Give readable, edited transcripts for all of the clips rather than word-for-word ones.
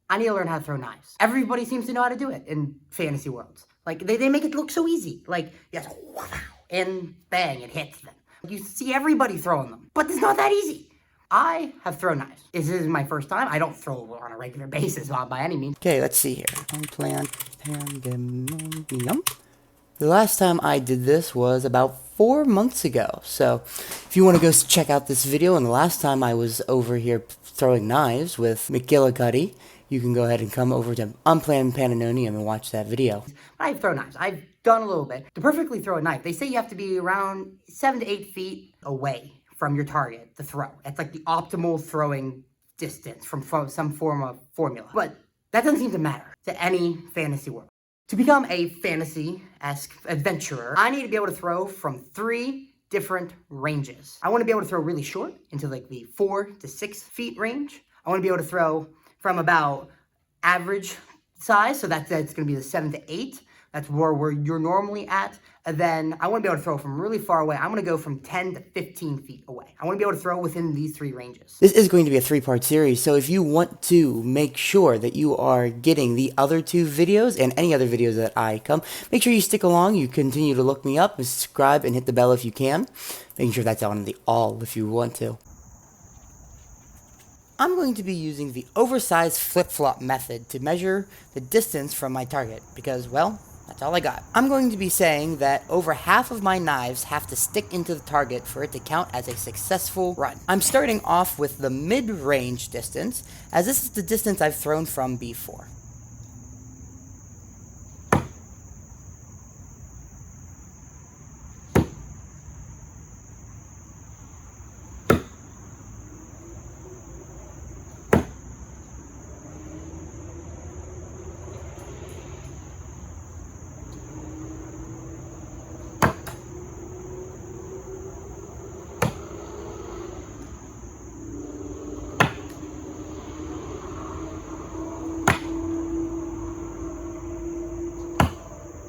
I need to learn how to throw knives. Everybody seems to know how to do it in fantasy worlds. Like, they make it look so easy. Like, yes, wow, and bang, it hits them. You see everybody throwing them, but it's not that easy. I have thrown knives. This is my first time. I don't throw on a regular basis, not by any means. Okay, let's see here. Unplanned pandemonium. The last time I did this was about 4 months ago. So if you want to go check out this video, and the last time I was over here throwing knives with McGillicuddy, you can go ahead and come over to Unplanned Pandemonium and watch that video. I've thrown knives. I've done a little bit. To perfectly throw a knife, they say you have to be around 7 to 8 feet away from your target to throw. It's like the optimal throwing distance from some form of formula. But that doesn't seem to matter to any fantasy world. To become a fantasy-esque adventurer, I need to be able to throw from 3 different ranges. I want to be able to throw really short into like the 4 to 6 feet range. I want to be able to throw from about average size, so that's going to be the 7 to 8. That's where you're normally at. And then I want to be able to throw from really far away. I'm going to go from 10 to 15 feet away. I want to be able to throw within these 3 ranges. This is going to be a 3-part series, so if you want to make sure that you are getting the other 2 videos and any other videos that I come, make sure you stick along. You continue to look me up, and subscribe, and hit the bell if you can. Making sure that's on the all if you want to. I'm going to be using the oversized flip-flop method to measure the distance from my target because, well, that's all I got. I'm going to be saying that over half of my knives have to stick into the target for it to count as a successful run. I'm starting off with the mid-range distance, as this is the distance I've thrown from before.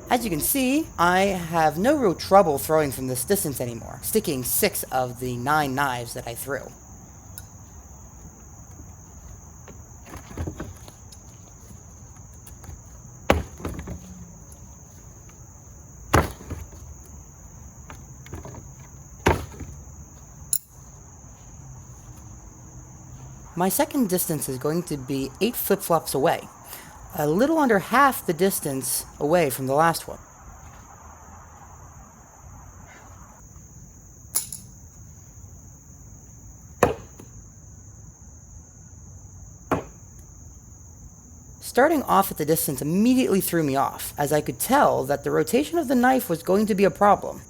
As you can see, I have no real trouble throwing from this distance anymore, sticking 6 of the 9 knives that I threw. My second distance is going to be 8 flip-flops away, a little under half the distance away from the last one. Starting off at the distance immediately threw me off, as I could tell that the rotation of the knife was going to be a problem.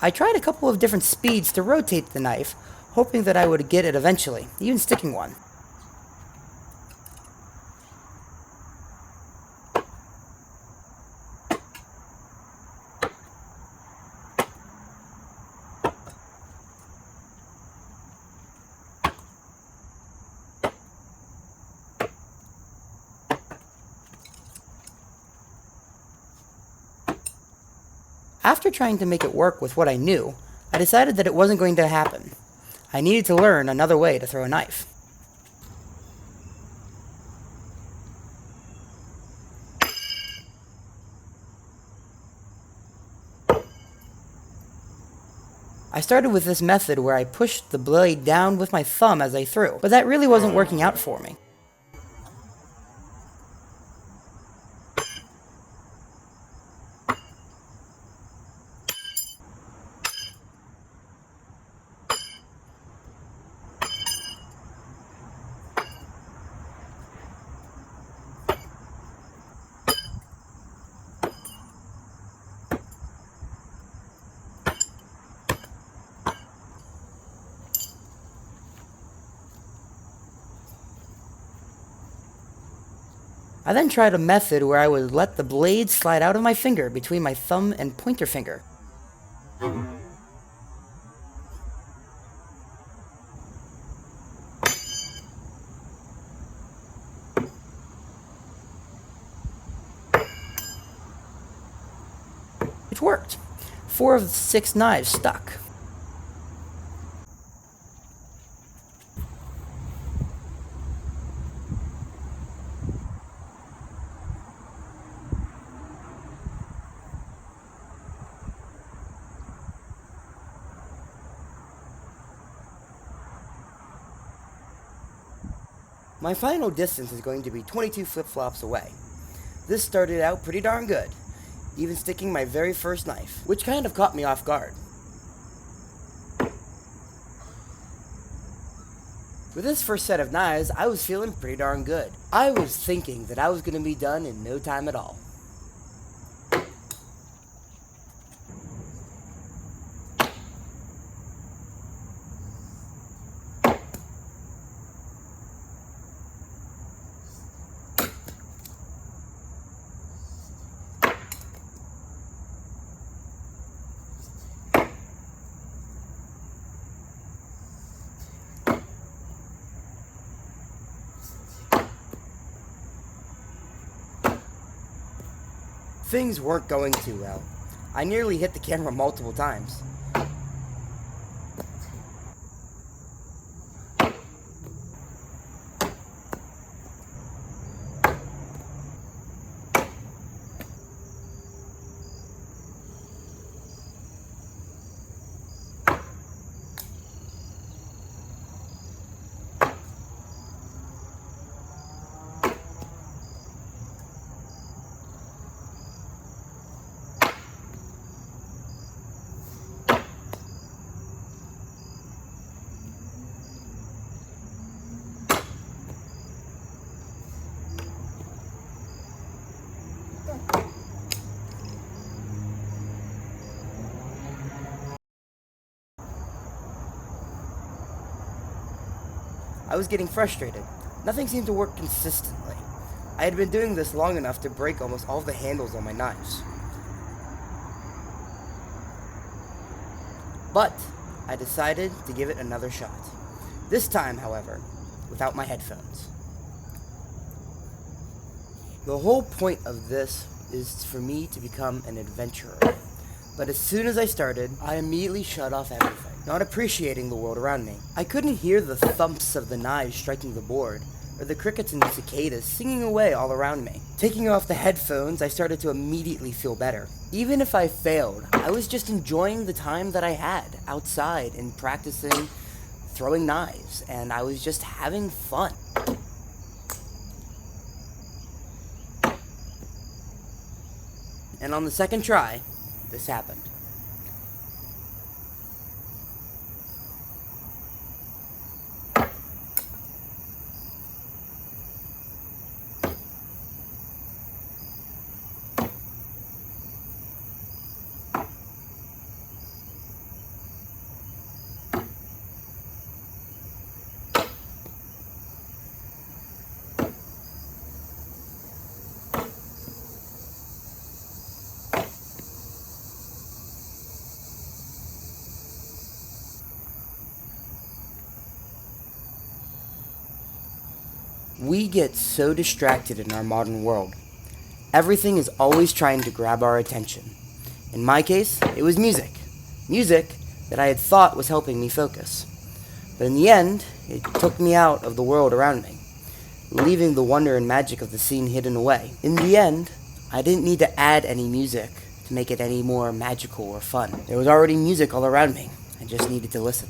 I tried a couple of different speeds to rotate the knife, hoping that I would get it eventually, even sticking one. After trying to make it work with what I knew, I decided that it wasn't going to happen. I needed to learn another way to throw a knife. I started with this method where I pushed the blade down with my thumb as I threw, but that really wasn't working out for me. I then tried a method where I would let the blade slide out of my finger between my thumb and pointer finger. It worked. 4 of the 6 knives stuck. My final distance is going to be 22 flip-flops away. This started out pretty darn good, even sticking my very first knife, which kind of caught me off guard. With this first set of knives, I was feeling pretty darn good. I was thinking that I was going to be done in no time at all. Things weren't going too well. I nearly hit the camera multiple times. I was getting frustrated. Nothing seemed to work consistently. I had been doing this long enough to break almost all of the handles on my knives. But I decided to give it another shot. This time, however, without my headphones. The whole point of this is for me to become an adventurer. But as soon as I started, I immediately shut off everything, not appreciating the world around me. I couldn't hear the thumps of the knives striking the board, or the crickets and cicadas singing away all around me. Taking off the headphones, I started to immediately feel better. Even if I failed, I was just enjoying the time that I had outside and practicing throwing knives, and I was just having fun. And on the second try, this happened. We get so distracted in our modern world. Everything is always trying to grab our attention. In my case, it was music. Music that I had thought was helping me focus. But in the end, it took me out of the world around me, leaving the wonder and magic of the scene hidden away. In the end, I didn't need to add any music to make it any more magical or fun. There was already music all around me. I just needed to listen.